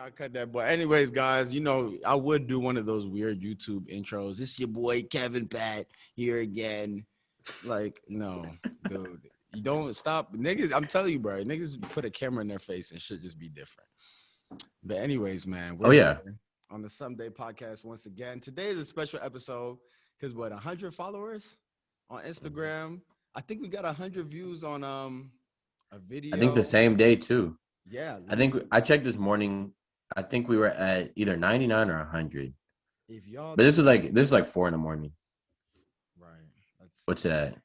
I cut that. But anyways, guys, I would do one of those weird YouTube intros. It's your boy Kevin Pat here again. Like, no, dude, you don't stop, niggas. I'm telling you, bro, niggas put a camera in their face and should just be different. But anyways, man, Oh we're yeah. here on the Someday podcast once again. Today is a special episode because 100 followers on Instagram. I think we got 100 views on a I think the video. same day too. Yeah, I think I checked this morning. I think we were at either 99 or 100. if y'all But this is like 4 in the morning. right. What's it at?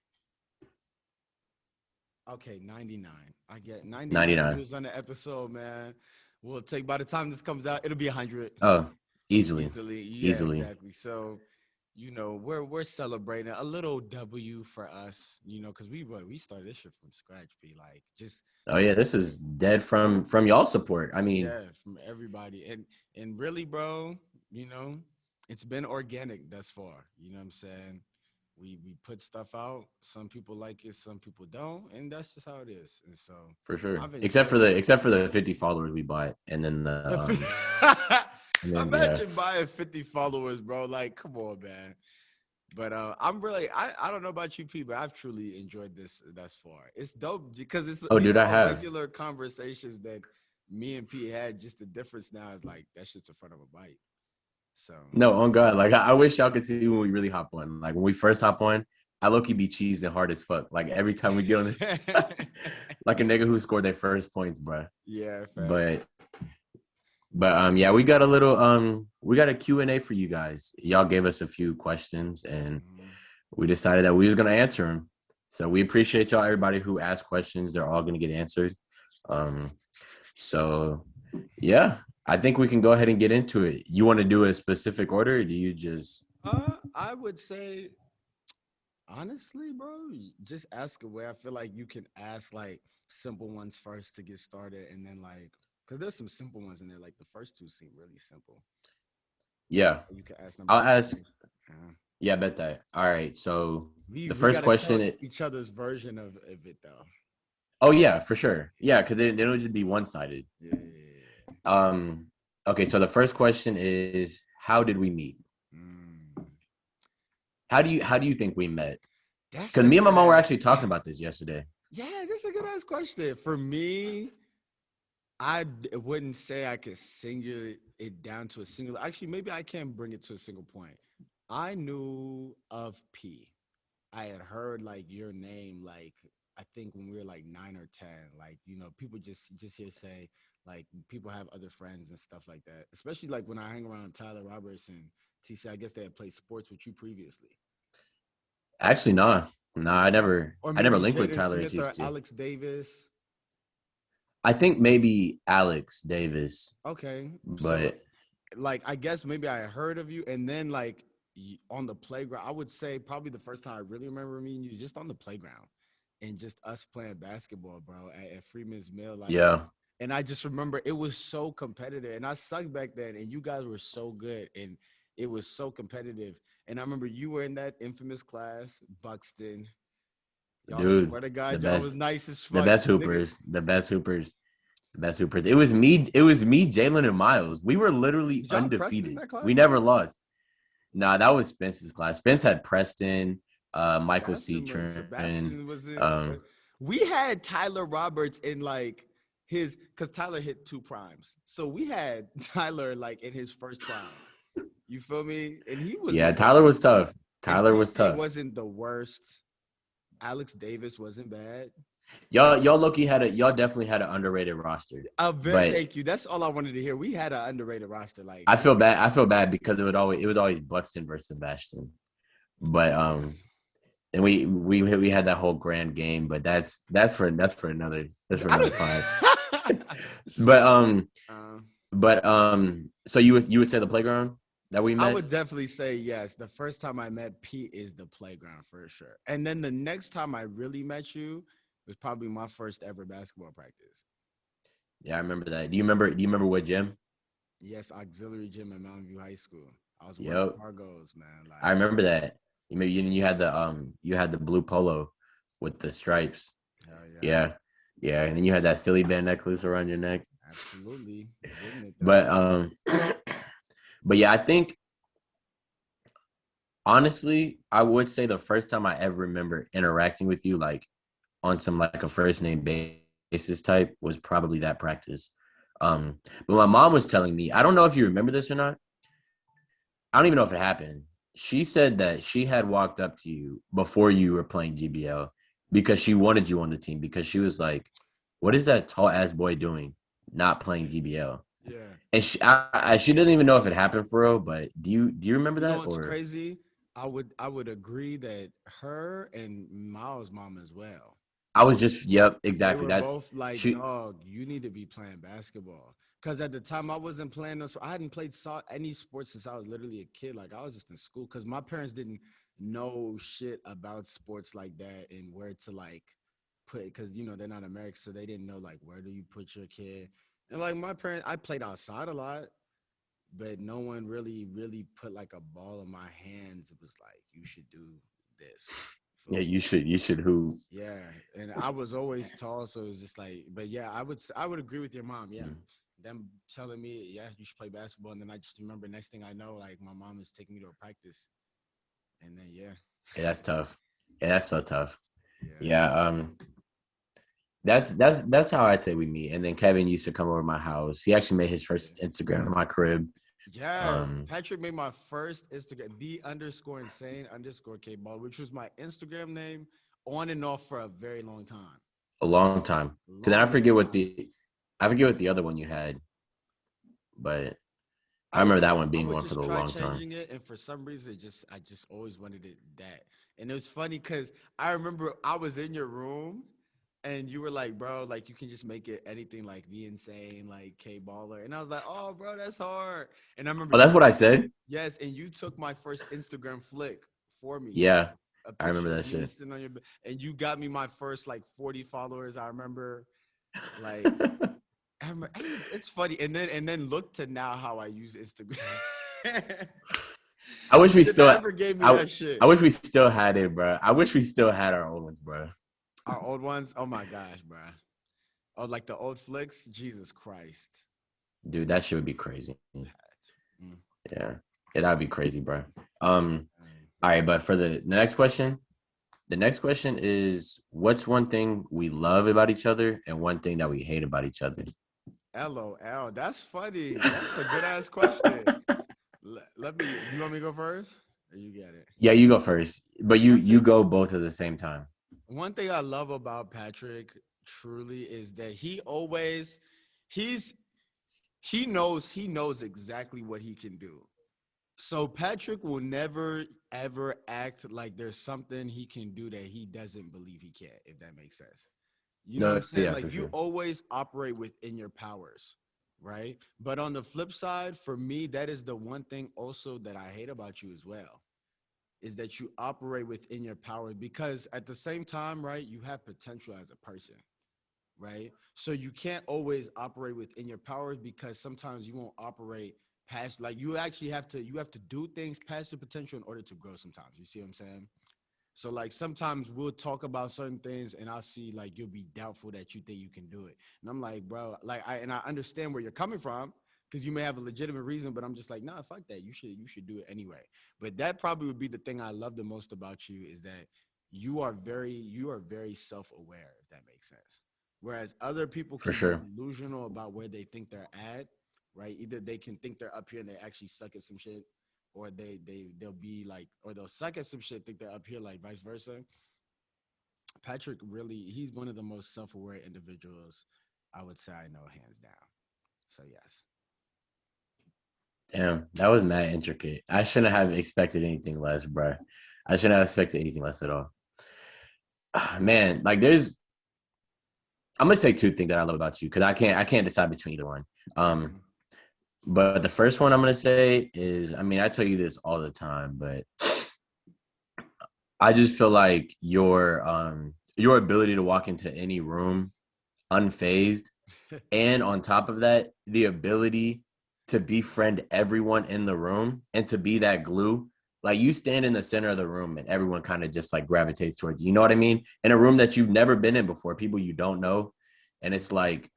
Okay, 99. I get 99 99. views on the episode, man. We'll take by the time this comes out, it'll be 100. Oh, easily. Yeah, Easily. exactly. So, we're celebrating a little W for us, because we started this shit from scratch. Be like, just Oh yeah, this is dead from y'all support. I mean, yeah, from everybody, and really, bro, it's been organic thus far. You know what I'm saying? We put stuff out. Some people like it, some people don't, and that's just how it is. And so, for sure. I've Except for enjoyed the 50 followers we bought, and then Imagine buying 50 followers, bro. Like, come on, man. But I'm really, I don't know about you, P, but I've truly enjoyed this thus far. It's dope because these dude, I are have regular conversations that me and P had. Just the difference now is like that shit's in front of a bite. So no, on God, like I wish y'all could see when we really hop on. Like when we first hop on, I low-key be cheesing hard as fuck. Like every time we get on like a nigga who scored their first points, bro. Yeah, But yeah, we got a Q&A for you guys. Y'all gave us a few questions and we decided that we was going to answer them. So we appreciate y'all, everybody who asked questions. They're all going to get answered. So yeah, I think we can go ahead and get into it. You want to do a specific order or do you just I would say honestly, bro, just ask away. I feel like you can ask like simple ones first to get started, and then like, because there's some simple ones in there. Like the first two seem really simple. Yeah. You can ask. I'll ask. Yeah, I bet that. All right. So the first question is each other's version of it though. Oh yeah, for sure. Yeah, because it'll just be one-sided. Yeah. Okay, so the first question is, how did we meet? How do you think we met? Because me and my mom were actually talking about this yesterday. Yeah, that's a good ass question. For me, I wouldn't say I could single it down to a single. Actually, maybe I can bring it to a single point. I knew of P. I had heard like your name, like I think when we were like 9 or 10, like people just hear say like people have other friends and stuff like that. Especially like when I hang around Tyler Roberts and TC. I guess they had played sports with you previously. Actually, no, I never linked with Jaden Tyler Smith or TC. Alex Davis. I think maybe Alex Davis. Okay, but so, like I guess maybe I heard of you, and then like on the playground, I would say probably the first time I really remember meeting you just on the playground, and just us playing basketball, bro, at Freeman's Mill. Like, yeah. And I just remember it was so competitive, and I sucked back then, and you guys were so good, and it was so competitive. And I remember you were in that infamous class, Buxton. Y'all Dude, swear to God, y'all was nice as fuck. The best hoopers. It was me, Jalen, and Miles. We were literally undefeated. We never lost. Nah, that was Spence's class. Spence had Preston, Michael Citron. Sebastian was in. We had Tyler Roberts in like his, because Tyler hit 2 primes. So we had Tyler like in his first prime. You feel me? And he was. Yeah, Tyler was tough. Tyler was tough. Wasn't the worst. Alex Davis wasn't bad. Y'all definitely had an underrated roster. Thank you. That's all I wanted to hear. We had an underrated roster. Like I feel bad because it was always Buxton versus Sebastian. But and we had that whole grand game, but that's for another time. So you would say the playground that we met? I would definitely say yes. The first time I met Pete is the playground for sure. And then the next time I really met you was probably my first ever basketball practice. Yeah, I remember that. Do you remember what gym? Yes, auxiliary gym at Mountain View High School. I was wearing cargos, man. I remember that. You had the blue polo with the stripes. Yeah. And then you had that silly band necklace around your neck. Absolutely. It did make that But hard. but yeah, I think honestly, I would say the first time I ever remember interacting with you, like on some like a first name basis type, was probably that practice. But my mom was telling me, I don't know if you remember this or not. I don't even know if it happened. She said that she had walked up to you before you were playing GBL because she wanted you on the team because she was like, "What is that tall ass boy doing, not playing GBL?" Yeah. And she doesn't even know if it happened for real. But do you remember You know that what's or? crazy? I would agree that her and Miles' mom as well. I was just yep, They exactly. were That's both like, she. dog, you need to be playing basketball. Because at the time, I wasn't playing those. I hadn't played any sports since I was literally a kid. Like, I was just in school because my parents didn't know shit about sports like that and where to, like, put, because, they're not American. So they didn't know, like, where do you put your kid? And, like, my parents, I played outside a lot, but no one really put, like, a ball in my hands. It was like, you should do this. Yeah, Feel me? you should who. Yeah, and I was always tall, so it was just like, but yeah, I would agree with your mom. Yeah, Mm. them telling me, yeah, you should play basketball, and then I just remember next thing I know, like my mom is taking me to a practice, and then yeah, Yeah, that's tough. Yeah, that's so tough. yeah, Yeah, that's how I'd say we meet. And then Kevin used to come over to my house. He actually made his first yeah. Instagram in my crib. Yeah, Um, Patrick made my first Instagram, the_insane_K ball, which was my Instagram name on and off for a very long time. a long time. Because then Long time. I forget what the other one you had, but I I remember would that one I being would one for just the try long time. changing it, and for some reason, I just always wanted it that. And it was funny because I remember I was in your room, and you were like, "Bro, like you can just make it anything like the insane, like K baller." And I was like, "Oh, bro, that's hard." And I remember Oh, that's what I said. yes, and you took my first Instagram flick for me, Yeah, a I remember picture of that me shit. sitting on your bed, and you got me my first like 40 followers. I remember, like it's funny, and then look to now how I use Instagram. I wish You we should still. never gave me I that shit. I wish we still had it, bro. I wish we still had our old ones, bro. Our old ones, oh my gosh, bro. Oh, like the old flicks. Jesus Christ. Dude, that shit would be crazy. Mm, Yeah, yeah, that'd be crazy, bro. mm. All right, but for the next question is, what's one thing we love about each other and one thing that we hate about each other? LOL. That's funny. That's a good ass question. Let me. You want me to go first? Or you get it. Yeah, you go first, but you One you thing. go both at the same time. One thing I love about Patrick truly is that he's he knows exactly what he can do. So Patrick will never ever act like there's something he can do that he doesn't believe he can, if that makes sense. You know what I'm No, saying? yeah, for Like you sure. always operate within your powers, right? But on the flip side, for me, that is the one thing also that I hate about you as well, is that you operate within your power because at the same time, right, you have potential as a person, right? So you can't always operate within your powers because sometimes you won't operate past, like you have to do things past your potential in order to grow sometimes. You see what I'm saying? So like sometimes we'll talk about certain things and I'll see like you'll be doubtful that you think you can do it. And I'm like, bro, like I understand where you're coming from because you may have a legitimate reason, but I'm just like, nah, fuck that. You should do it anyway. But that probably would be the thing I love the most about you is that you are very self-aware, if that makes sense. Whereas other people For can be sure. delusional about where they think they're at, right? Either they can think they're up here and they actually suck at some shit, or they'll be like, or they'll suck at some shit, think they're up here, like vice versa. Patrick really, he's one of the most self-aware individuals I would say I know, hands down. So yes. Damn, that was mad intricate. I shouldn't have expected anything less, bro. I shouldn't have expected anything less at all. Man, like I'm gonna say two things that I love about you because I can't decide between either one. Um, Mhm. but the first one I'm gonna say is, I mean, I tell you this all the time, but I just feel like your ability to walk into any room unfazed, and on top of that, the ability to befriend everyone in the room and to be that glue. Like you stand in the center of the room and everyone kind of just like gravitates towards you. You know what I mean? In a room that you've never been in before, people you don't know. And it's like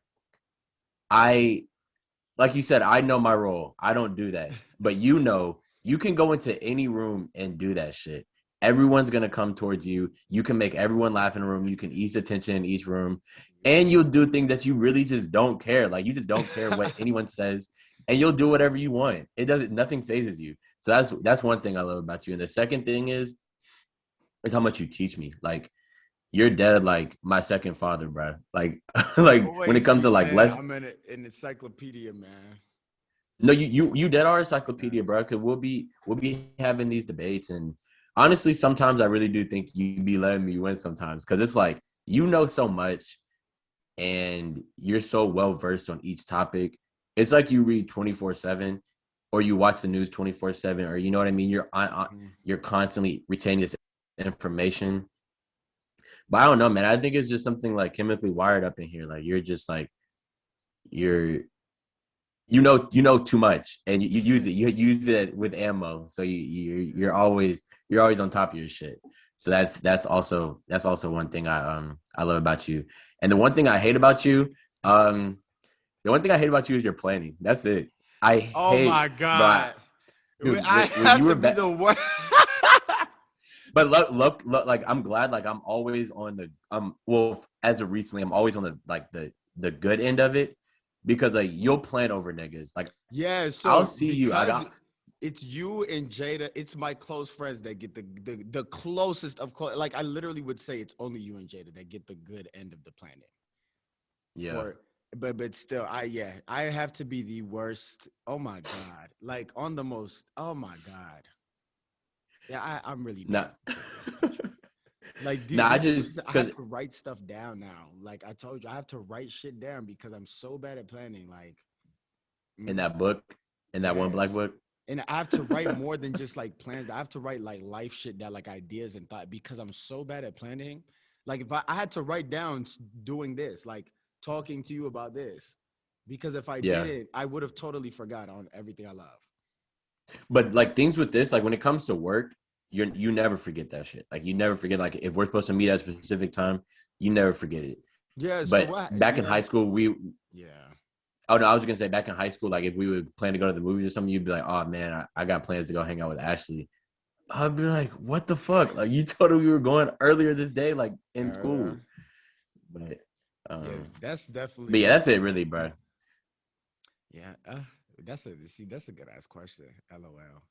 like you said, I know my role. I don't do that. But you can go into any room and do that shit. Everyone's gonna come towards you. You can make everyone laugh in a room. You can ease the tension in each room, and you'll do things that you really just don't care. Like you just don't care what anyone says, and you'll do whatever you want. It doesn't. Nothing phases you. So that's one thing I love about you. And the second thing is how much you teach me. Like you're dead like my second father, bro. Like like when it Always comes be to like saying less. I'm an encyclopedia, man. No, you dead our encyclopedia, bro. Cause we'll be having these debates, and honestly, sometimes I really do think you be letting me win sometimes, cause it's like you know so much, and you're so well versed on each topic. It's like you read 24/7, or you watch the news 24/7, or you know what I mean. You're constantly retaining this information. But I don't know, man. I think it's just something like chemically wired up in here. Like you're just like you're you know too much, and you use it. You use it with ammo, so you're always on top of your shit. So that's also one thing I love about you. And um the one thing I hate about you is your planning. That's it. I Oh my hate, bro, God. dude. I When you have were to be back, the worst. but look, like I'm glad, like I'm always on the well, as of recently, I'm always on the like the good end of it because like you'll plan over niggas. Like Yeah, I'll so see you. I because got it's you and Jada, it's my close friends that get the closest of close. Like I literally would say it's only you and Jada that get the good end of the planet. yeah. For but still, I have to be the worst. Oh my God. Like on the most, oh my God. Yeah, I'm really Nah, bad. Like, nah. I did you just listen? I have because to write stuff down now. Like I told you, I have to write shit down because I'm so bad at planning. Like, in mm, that book, in that one black yes. book. And I have to write more than just like plans. I have to write like life shit down, like ideas and thought because I'm so bad at planning. Like if I had to write down doing this, like talking to you about this, because if I Yeah, didn't, I would have totally forgot on everything I love. but like things with this, like when it comes to work, you never forget that shit. Like you never forget. Like if we're supposed to meet at a specific time, you never forget it. Yeah. So But what? back in high Yeah. school, we Yeah. oh no, I was gonna say back in high school, like if we would plan to go to the movies or something, you'd be like, oh man, I got plans to go hang out with Ashley. I'd be like, what the fuck? Like you told her we were going earlier this day, like in school. But Yeah. um, That's but yeah, definitely. that's it, really, bro. Yeah. That's a good ass question. LOL.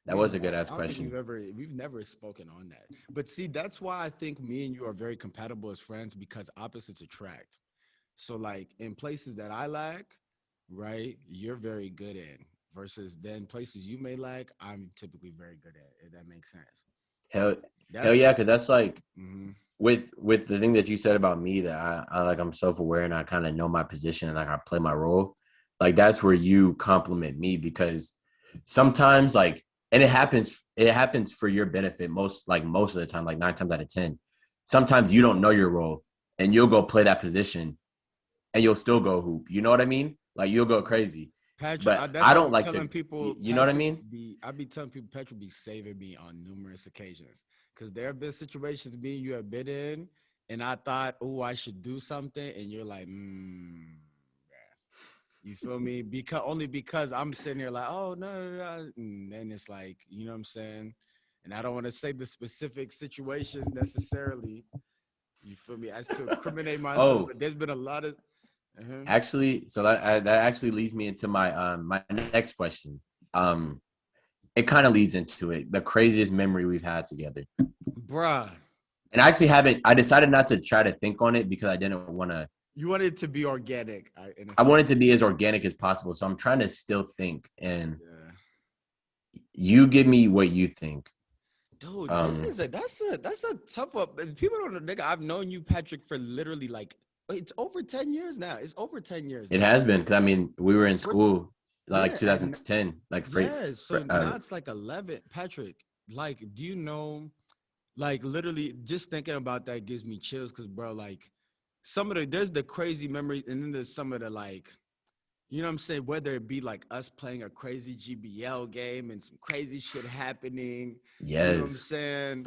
That was a good ass I don't think question. we've never spoken on that. But see, that's why I think me and you are very compatible as friends because opposites attract. So like in places that I lack, right, you're very good in versus then places you may lack, I'm typically very good at. If that makes sense. Hell, hell That's yeah, because that's like mhm. with the thing that you said about me that I like I'm self-aware and I kind of know my position and like I play my role. Like that's where you compliment me because sometimes like and it happens for your benefit most of the time, like 9 times out of 10. Sometimes you don't know your role and you'll go play that position and you'll still go hoop. You know what I mean? Like you'll go crazy. Patrick, But that's I why I don't be like to telling people you know what I mean? I be telling people Patrick be saving me on numerous occasions. Cause there have been situations me and you have been in, and I thought, oh, I should do something, and you're like, you feel me? Because only because I'm sitting here like, oh no, no, no. And then it's like, you know what I'm saying? And I don't want to say the specific situations necessarily. You feel me? As to incriminate myself, Oh, but there's been a lot of actually, so that actually leads me into my next question. Um, it kind of leads into it. The craziest memory we've had together. bruh. And I actually haven't. I decided not to try to think on it because I didn't want to. You want it to be organic in a I sense. want it to be as organic as possible. So I'm trying to still think, and Yeah. you give me what you think. Dude, this Um, is that's a tough up. People don't know, nigga. I've known you, Patrick, for literally like it's over 10 years now. It's over 10 years it now. has been because I mean we were in We're, school like yeah, and 2010, like yeah. So now it's like 11. Patrick, like, do you know? Like, literally, just thinking about that gives me chills, cause bro, like, there's the crazy memories, and then there's some of the like, you know what I'm saying? Whether it be like us playing a crazy GBL game and some crazy shit happening, you know what I'm yes, saying?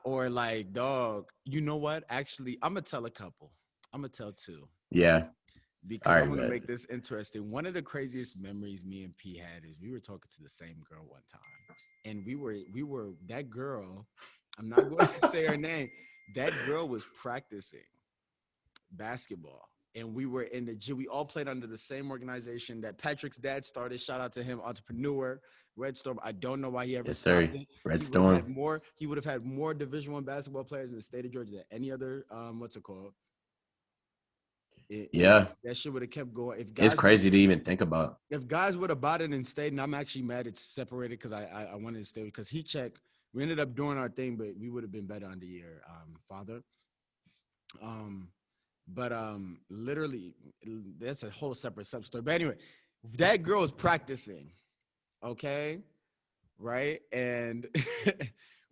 Or like, dog, you know what? Actually, I'm gonna tell a couple. I'm gonna tell two. yeah. because All I'm right, gonna man. make this interesting. One of the craziest memories me and P had is we were talking to the same girl one time, and we were that girl. I'm not going to say her name. That girl was practicing basketball, and we were in the gym. We all played under the same organization that Patrick's dad started. Shout out to him, entrepreneur, Red Storm. I don't know why he ever Yes, stopped sir. it. Red He would have had Storm. more. He would have had more Division One basketball players in the state of Georgia than any other. What's it called? Yeah, That shit would have kept going. it's crazy to even think about. If guys would have bought it and stayed, and I'm actually mad it's separated because I wanted to stay because he checked. We ended up doing our thing, but we would have been better under your father. Um, but literally, that's a whole separate sub story. But anyway, that girl was practicing, okay, right, and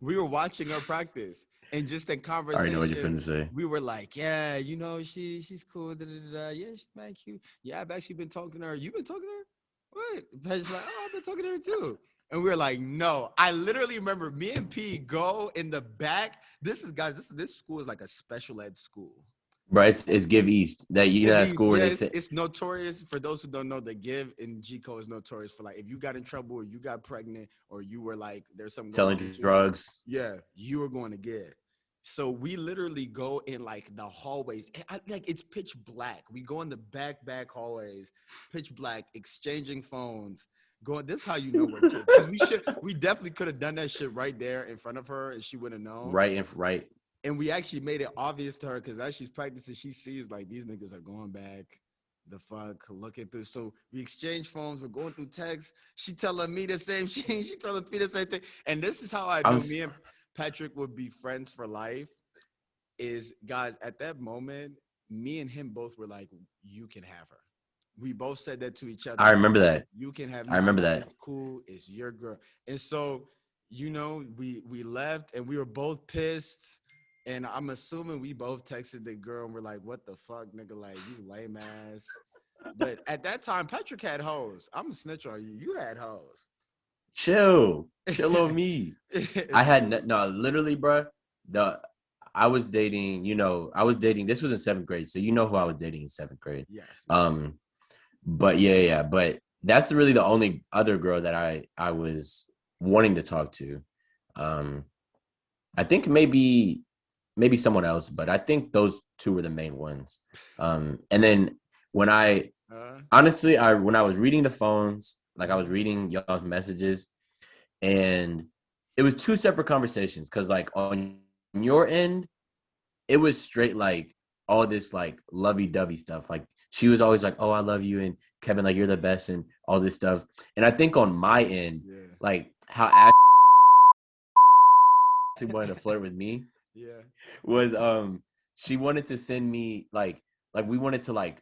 we were watching her practice, and just in I already know what you're conversation, finna say. we were like, yeah, you know, she's cool, da, da, da, da. Yeah, she's mad cute. Yeah, I've actually been talking to her. You've been talking to her? What? Patrick's like, oh, I've been talking to her too. And we were like, no. I literally remember me and P go in the back. This is guys. This school is like a special ed school. Bro, it's Give East. That you know Give that East, school where they yes, sit it's notorious for those who don't know. The Give in GCO is notorious for like if you got in trouble or you got pregnant or you were like there's something going selling on with you. drugs. Yeah, you were going to Give. So we literally go in like the hallways. Like it's pitch black. We go in the back hallways, pitch black, exchanging phones. Going. This is how you know we're kids because we definitely could have done that shit right there in front of her and she wouldn't have known. Right. And we actually made it obvious to her because as she's practicing, she sees like these niggas are going back. The fuck, looking through. So we exchange phones. We're going through texts. She telling me the same. She telling me the same thing. And this is how I I'm know me and Patrick would be friends for life. Is guys at that moment, me and him both were like, "You can have her." We both said that to each other. I remember that. You can have I remember Nana. that. It's cool. It's your girl. And so, you know, we left and we were both pissed. And I'm assuming we both texted the girl and we're like, "What the fuck, nigga? Like you lame ass." But at that time, Patrick had hoes. I'm a snitch on you. You had hoes. Chill on me. I had no, literally, bro. The I was dating. I was dating. This was in seventh grade, so you know who I was dating in seventh grade. Yes. But yeah. But that's really the only other girl that I was wanting to talk to. I think maybe someone else, but I think those two were the main ones. And then when I honestly, when I was reading the phones, like I was reading y'all's messages, and it was two separate conversations because like on your end, it was straight like all this like lovey-dovey stuff. Like she was always like, "Oh, I love you," and Kevin, like you're the best, and all this stuff. And I think on my end, Yeah. like how actually wanted to flirt with me Yeah. was she wanted to send me like we wanted to like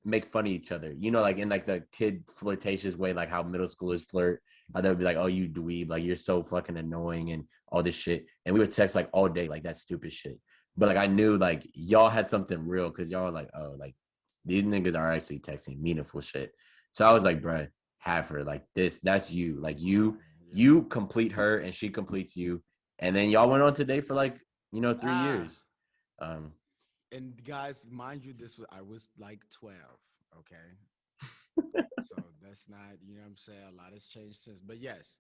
make fun of each other, like in like the kid flirtatious way, like how middle schoolers flirt. How they would be like, "Oh, you dweeb, like you're so fucking annoying," and all this shit. And we would text like all day, like that stupid shit. But like I knew like y'all had something real because y'all were like, "Oh, like these niggas are actually texting meaningful shit." So I was like, "Bruh, have her like this. That's you. Like you complete her and she completes you." And then y'all went on to date for like 3 years. Um, And guys, mind you, I was like 12, okay? So that's not, you know what I'm saying? A lot has changed since. But yes,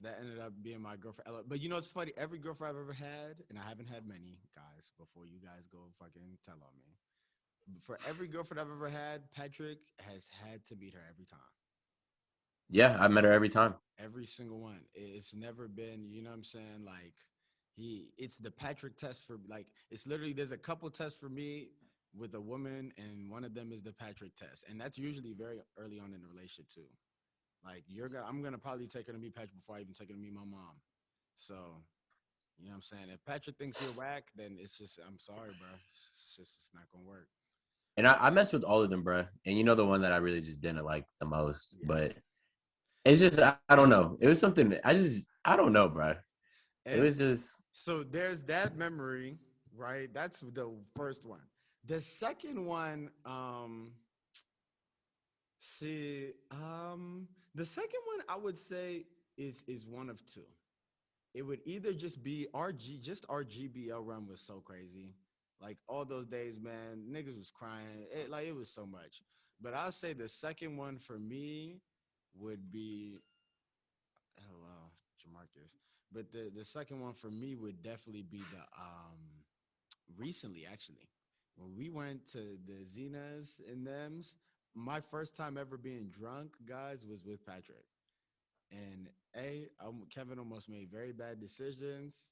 that ended up being my girlfriend. But you know it's funny, every girlfriend I've ever had, and I haven't had many, guys, before you guys go fucking tell on me. For every girlfriend I've ever had, Patrick has had to beat her every time. yeah, I met her every time. Every single one. It's never been, you know what I'm saying? Like it's the Patrick test for like it's literally there's a couple tests for me with a woman and one of them is the Patrick test. And that's usually very early on in the relationship too. Like I'm gonna probably take her to meet Patrick before I even take her to meet my mom. So, you know what I'm saying? If Patrick thinks you're whack, then it's just I'm sorry, bro. It's not gonna work. And I messed with all of them, bro. And the one that I really just didn't like the most. Yes. But it's just I don't know. It was something I don't know, bro. It And was just so there's that memory, right? That's the first one. The second one, see, the second one I would say is one of two. It would either just be RG, just our GBL run was so crazy. Like all those days, man, niggas was crying. It was so much. But I'll say the second one for me would be oh wow, Jamarcus. But the second one for me would definitely be the recently actually. When we went to the Zenas and them's, my first time ever being drunk, guys, was with Patrick. And Kevin almost made very bad decisions,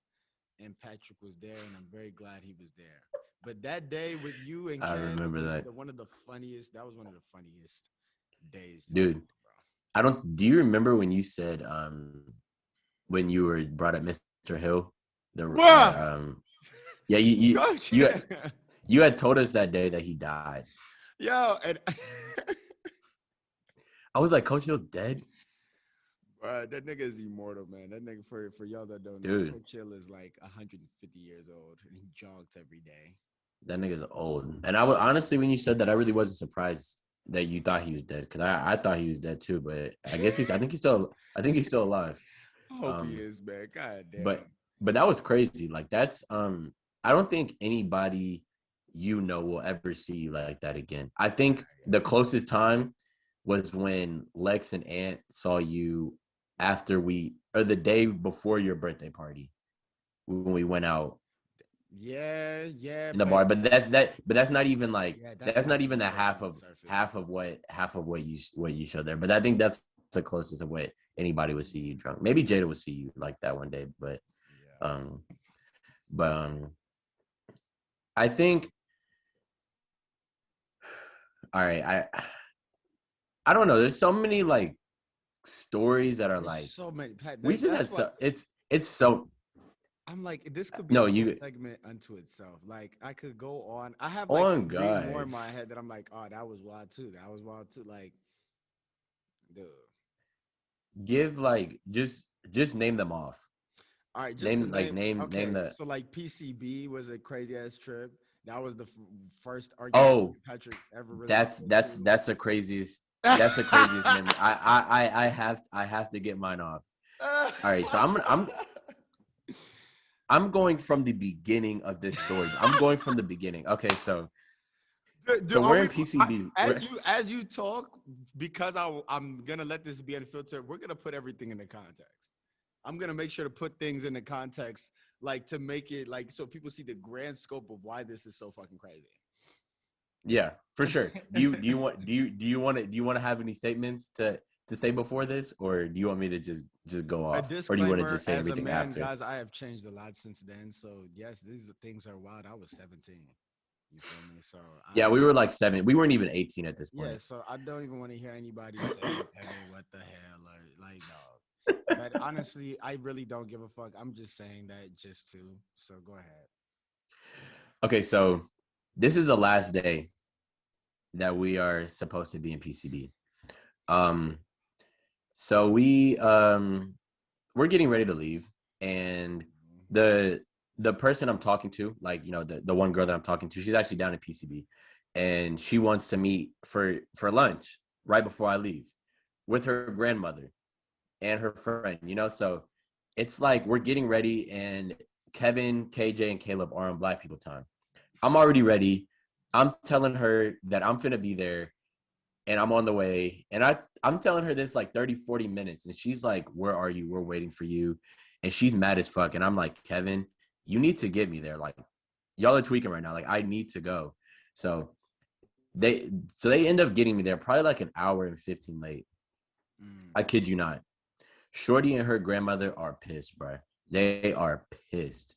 and Patrick was there, and I'm very glad he was there. But that day with you and I Ken remember was that, one of the funniest. That was one of the funniest days, just dude. I don't. Do you remember when you said when you were brought up Mr. Hill? bro. Yeah, Coach. you had told us that day that he died. Yo, and I was like, Coach Hill's dead, that nigga is immortal, man. That nigga for y'all that don't know, dude. Coach Hill is like 150 years old, and he jogs every day. That nigga's old. And I was honestly, when you said that, I really wasn't surprised that you thought he was dead because I thought he was dead too. But I guess he's. I think he's still alive. I hope he is, man. God damn. But that was crazy. Like that's I don't think anybody will ever see you like that again. I think the closest time was when Lex and Ant saw you after the day before your birthday party when we went out Yeah, in the bar. But that's not even like that's not even the half on of the surface. half of what you showed there. But I think that's the closest of what anybody would see you drunk. Maybe Jada would see you like that one day, but Yeah. but I think all right, I don't know. There's so many like stories that are There's like so many. Pat, we just had so it's so I'm like, this could be no a whole you segment unto itself. Like, I could go on. I have like on three more in God. my head that I'm like, oh, that was wild too. That was wild too. Like, dude. Give like just name them off. All right, just to Name Okay, the so like PCB was a crazy ass trip. That was the first argument oh Patrick ever really. that's the craziest that's the craziest memory. I have to get mine off. All right, so I'm going from the beginning of this story. I'm going from the beginning. Okay, so we're in PCB. As you talk, because I'm gonna let this be unfiltered. We're gonna put everything in the context. I'm gonna make sure to put things in the context, like to make it like so people see the grand scope of why this is so fucking crazy. Yeah, for sure. Do you want to have any statements to say before this, or do you want me to just go A off, or do you want to disclaimer: just say as a everything man, after? guys, I have changed a lot since then. So yes, these things are wild. I was 17. You feel me? So Yeah, we were like 7. We weren't even 18 at this point. yeah. So I don't even want to hear anybody say, "Hey, what the hell?" Or like, no. But honestly, I really don't give a fuck. I'm just saying that just to. So go ahead. Okay, so this is the last day that we are supposed to be in PCB. So we're getting ready to leave, and the person I'm talking to, like the one girl that I'm talking to, she's actually down in PCB, and she wants to meet for lunch right before I leave with her grandmother and her friend. So it's like we're getting ready, and Kevin, KJ, and Caleb are on Black people time. I'm already ready. I'm telling her that I'm finna be there and I'm on the way. And I'm telling her this like 30, 40 minutes. And she's like, where are you? We're waiting for you. And she's mad as fuck. And I'm like, Kevin, you need to get me there. Like, y'all are tweaking right now. Like, I need to go. So they end up getting me there probably like an hour and 15 late. I kid you not. Shorty and her grandmother are pissed, bro. They are pissed.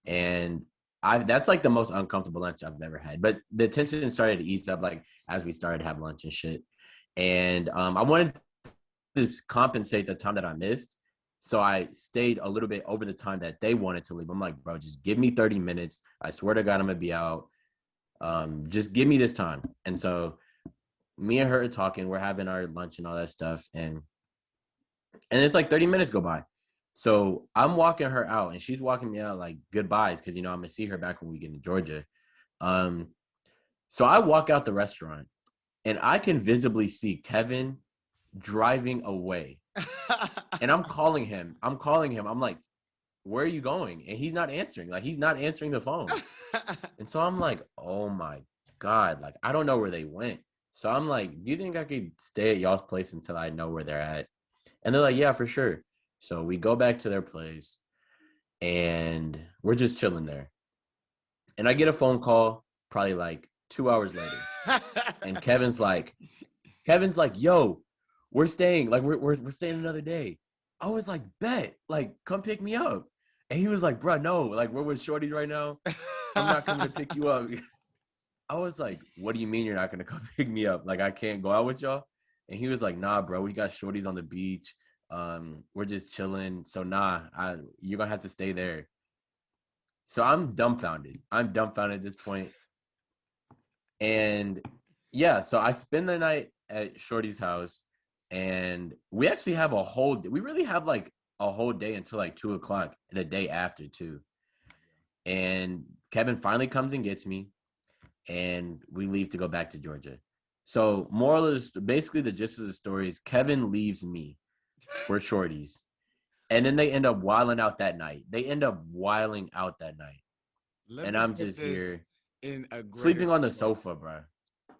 And that's like the most uncomfortable lunch I've ever had. But the tension started to ease up like as we started to have lunch and shit. And I wanted to compensate the time that I missed. So I stayed a little bit over the time that they wanted to leave. I'm like, bro, just give me 30 minutes. I swear to God, I'm going to be out. Just give me this time. And so me and her are talking. We're having our lunch and all that stuff. And it's like 30 minutes go by. So I'm walking her out, and she's walking me out like goodbyes because, I'm going to see her back when we get to Georgia. So I walk out the restaurant, and I can visibly see Kevin driving away. And I'm calling him. I'm like, where are you going? And he's not answering. Like, he's not answering the phone. And so I'm like, oh my God, like, I don't know where they went. So I'm like, do you think I could stay at y'all's place until I know where they're at? And they're like, yeah, for sure. So we go back to their place and we're just chilling there. And I get a phone call probably like 2 hours later. And Kevin's like, yo, we're staying. Like, we're staying another day. I was like, bet, like, come pick me up. And he was like, bro, no, like, we're with Shorty right now. I'm not coming to pick you up. I was like, what do you mean you're not gonna come pick me up? Like, I can't go out with y'all? And he was like, nah, bro, we got Shorties on the beach. We're just chilling. So nah, you're gonna have to stay there. So I'm dumbfounded. I'm dumbfounded at this point. And yeah, so I spend the night at Shorty's house, and we actually have we really have like a whole day until like 2 o'clock the day after too. And Kevin finally comes and gets me, and we leave to go back to Georgia. So moral is basically the gist of the story is Kevin leaves me for Shorty's. And then they end up wilding out that night. Let And me I'm put just this here in a greater sleeping on the scope. sofa, bro.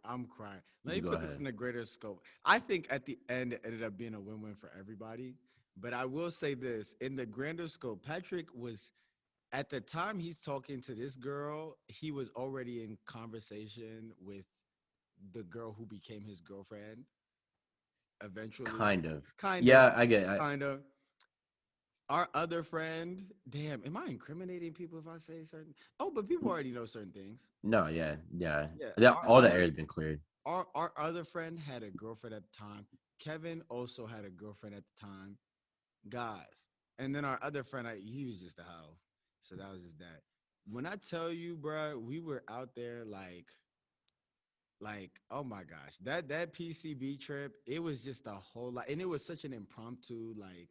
I'm crying. Let me You go put this ahead. in a greater scope. I think at the end it ended up being a win-win for everybody. But I will say this in the grander scope, Patrick was at the time he's talking to this girl, he was already in conversation with the girl who became his girlfriend eventually. Kind of. Kind of, Yeah, I get it. kind of. Our other friend, damn, am I incriminating people if I say certain? Oh, but people already know certain things. No, yeah, yeah. Yeah, our All the air other has been cleared. our other friend had a girlfriend at the time. Kevin also had a girlfriend at the time. Guys, and then our other friend, he was just a hoe, so that was just that. When I tell you, bro, we were out there like oh my gosh, that PCB trip, it was just a whole lot, and it was such an impromptu like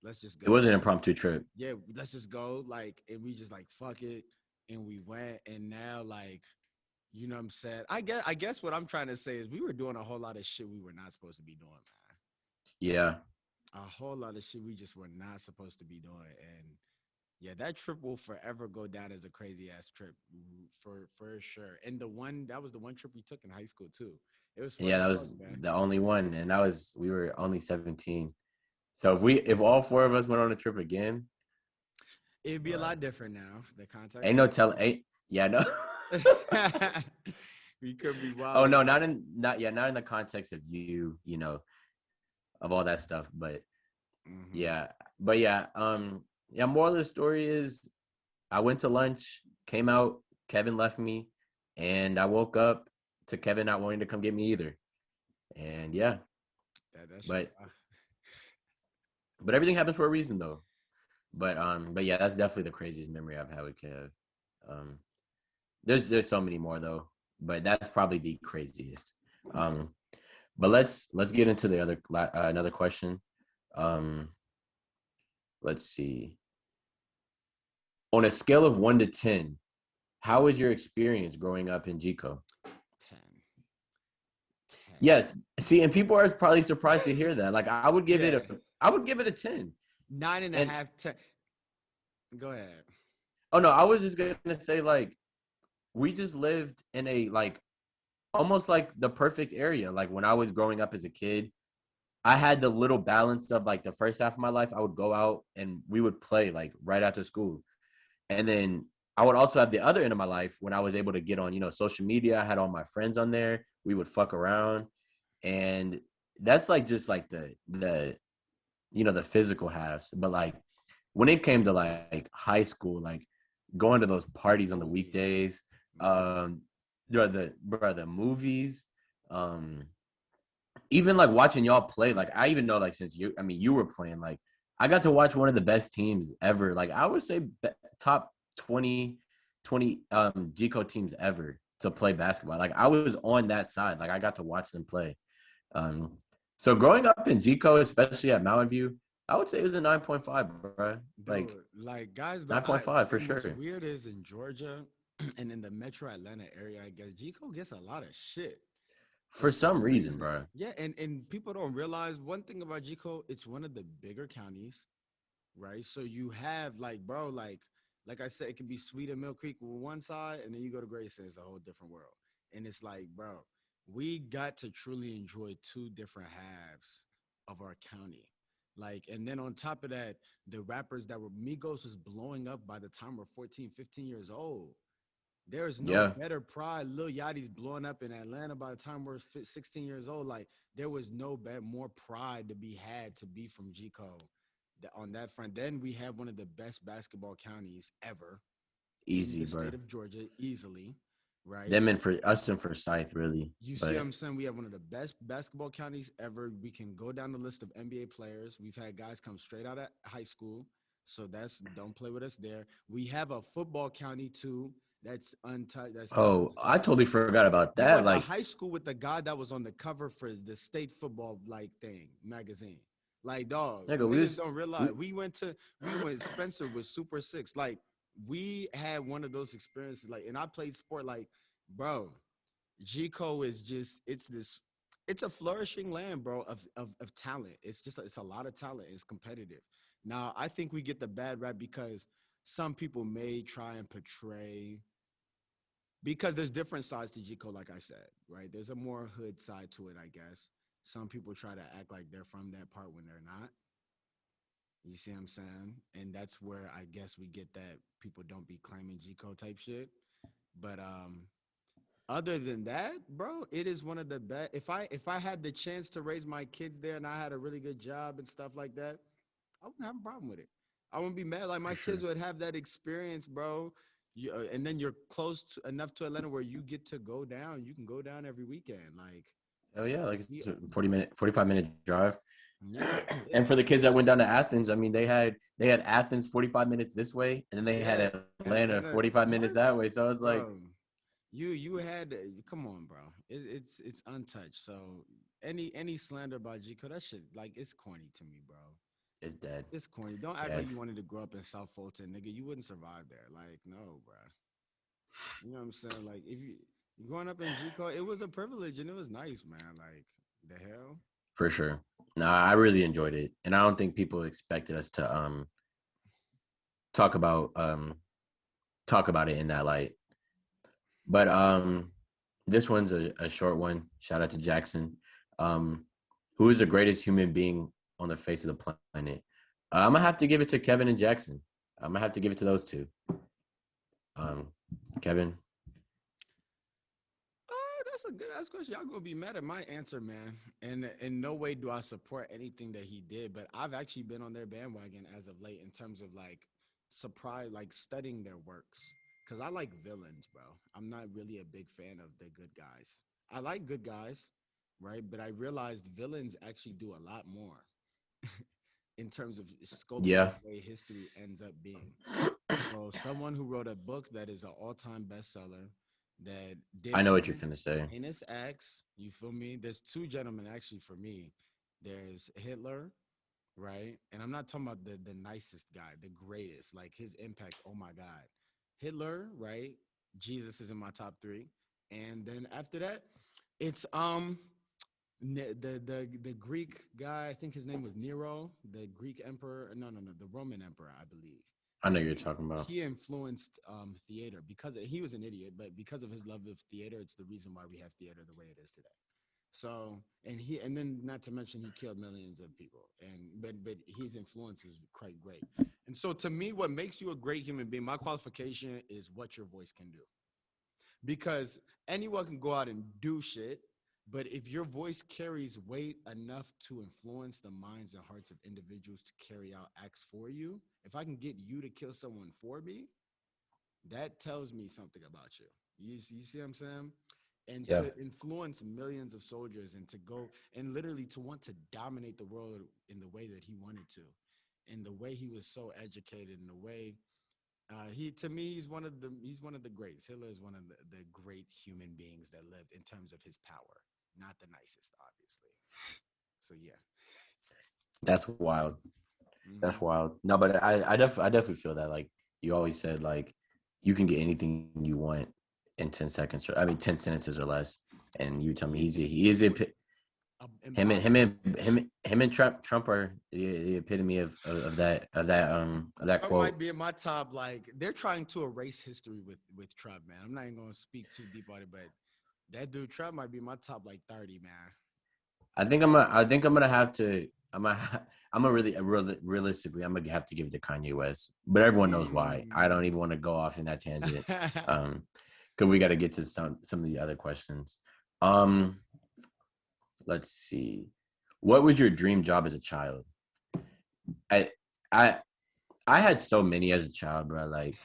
let's just It was go. an impromptu trip. Yeah, let's just go. Like, and we just like fuck it, and we went, and now like, you know what I'm saying? I guess what I'm trying to say is we were doing a whole lot of shit we were not supposed to be doing, man. Yeah. A whole lot of shit we just were not supposed to be doing, and yeah, that trip will forever go down as a crazy ass trip for sure. And that was the one trip we took in high school too. It was fun Yeah, as that fuck, was man. the only one. And we were only 17. So if all four of us went on a trip again, It'd be a uh, lot different now. The context ain't of no telling ain't yeah, no. it. We could be Oh wilding no, out. not in the context of you know, of all that stuff. But Hmm. yeah. But yeah, yeah, moral of the story is I went to lunch, came out, Kevin left me, and I woke up to Kevin not wanting to come get me either. And yeah, That shit. but everything happens for a reason though. But yeah, that's definitely the craziest memory I've had with Kev. Um, there's so many more though, but that's probably the craziest. Um, but let's get into the another question. Um, let's see. On a scale of 1 to 10, how was your experience growing up in Jico? 10. 10. Yes. See, and people are probably surprised to hear that. Like Yeah. I would give it a 10. Nine and a And half, 10. Go ahead. oh no, I was just gonna say like we just lived in a like almost like the perfect area. Like when I was growing up as a kid, I had the little balance of like the first half of my life, I would go out and we would play like right after school. And then I would also have the other end of my life when I was able to get on, social media. I had all my friends on there. We would fuck around. And that's like just like the physical halves. But like when it came to like high school, like going to those parties on the Oh, yeah. weekdays, Mhm. the movies, um, even like watching y'all play. Like I even know like since you were playing, like I got to watch one of the best teams ever. Like I would say top 20 GCO teams ever to play basketball. Like I was on that side. Like I got to watch them play. Um, so growing up in GCO, especially at Mountain View, I would say it was a 9.5, bro. Dude, Like like guys, though, 9.5 for and what's sure. weird is in Georgia and in the Metro Atlanta area, I guess Gico gets a lot of shit for For some some reason, reason. bro. Yeah, and people don't realize one thing about Gico, it's one of the bigger counties. right? So you have like, bro, like I said, it can be Sweet and Mill Creek with one side, and then you go to Grayson, it's a whole different world. And it's like, bro, we got to truly enjoy two different halves of our county. Like, and then on top of that, the rappers that were Migos was blowing up by the time we're 14, 15 years old. There's no Yeah, better pride. Lil Yachty's blowing up in Atlanta by the time we're 16 years old. Like, there was no more pride to be had to be from G Code on that front. Then we have one of the best basketball counties ever in easy, the bro. state of Georgia, easily, right? Them and for us and Forsyth, really. You see what But I'm saying? We have one of the best basketball counties ever. We can go down the list of NBA players. We've had guys come straight out of high school. So that's don't play with us there. We have a football county too. That's untouched. That's tough oh, as I fuck. totally forgot about We that. went to Like, high school with the guy that was on the cover for the state football like thing magazine. Like, dog, nigga, we niggas was don't realize we we went Spencer with Super Six. Like, we had one of those experiences. Like, and I played sport. Like, bro, Gico is just it's a flourishing land, bro, of talent. It's just it's a lot of talent. It's competitive. Now, I think we get the bad rap because some people may try and portray because there's different sides to G Code, like I said, right? There's a more hood side to it, I guess. Some people try to act like they're from that part when they're not. You see what I'm saying? And that's where I guess we get that people don't be claiming G Code type shit. But other than that, bro, it is one of the best. If I had the chance to raise my kids there and I had a really good job and stuff like that, I wouldn't have a problem with it. I wouldn't be mad. Like for my kids sure. would have that experience, bro. And then you're close enough to Atlanta where you get to go down. You can go down every weekend. Like, Oh yeah, like yeah, it's a 45-minute drive. yeah, yeah, And for the kids that went down to Athens, I mean, they had Athens 45 minutes this way, and then they had yeah. Atlanta Atlanta, 45 minutes what, that way. So it's like bro? You had come on, bro. It's untouched. So any slander about G Code, that shit like it's corny to me, bro. it's dead. It's corny. Don't act Yeah, like you it's wanted to grow up in South Fulton, nigga. You wouldn't survive there. Like, no, bro. You know what I'm saying? Like, if you growing up in G Code, it was a privilege and it was nice, man. Like, the hell? for sure. Nah, I really enjoyed it, and I don't think people expected us to talk about talk about it in that light. But this one's a short one. Shout out to Jackson. Um, who is the greatest human being on the face of the planet? I'm gonna have to give it to Kevin and Jackson. I'm gonna have to give it to those two. Um, Kevin. Oh, that's a good ass question. Y'all gonna be mad at my answer, man. And in no way do I support anything that he did, but I've actually been on their bandwagon as of late in terms of like surprise, like studying their works. Cause I like villains, bro. I'm not really a big fan of the good guys. I like good guys, right? But I realized villains actually do a lot more in terms of sculpting Yeah, the way history ends up being. So someone who wrote a book that is an all-time bestseller that I did know what you're finna say. heinous acts, you feel me? There's two gentlemen actually for me. There's Hitler, right? And I'm not talking about the nicest guy, the greatest, like his impact. Oh my God. Hitler, right? Jesus is in my top three. And then after that, it's the Greek guy, I think his name was Nero, the Greek emperor. No, the Roman emperor, I believe. I know you're He talking about. he influenced theater because he was an idiot, but because of his love of theater, it's the reason why we have theater the way it is today. So and then not to mention he killed millions of people, and but his influence is quite great. And so to me, what makes you a great human being, my qualification is what your voice can do, because anyone can go out and do shit, but if your voice carries weight enough to influence the minds and hearts of individuals to carry out acts for you, if I can get you to kill someone for me, that tells me something about you. You see what I'm saying? And Yeah, to influence millions of soldiers and to go and literally to want to dominate the world in the way that he wanted to, in the way he was so educated, in the way he to me he's one of the greats. Hitler is one of the great human beings that lived in terms of his power. Not the nicest, obviously. So yeah. that's wild. That's Hmm. wild. No, but I definitely feel that. Like you always said, like you can get anything you want in 10 seconds. Or, I mean, 10 sentences or less. And you tell me Easy. he is a Him and Trump are the epitome of that Trump might quote. be in my top. Like they're trying to erase history with Trump, man. I'm not even gonna speak too deep on it, but that dude Trump might be in my top like 30, man. I think I'm gonna have to. I'm gonna realistically. I'm gonna have to give it to Kanye West, but everyone knows why. I don't even want to go off in that tangent. Because we got to get to some of the other questions. Let's see. What was your dream job as a child? I I I had so many as a child, bro. Like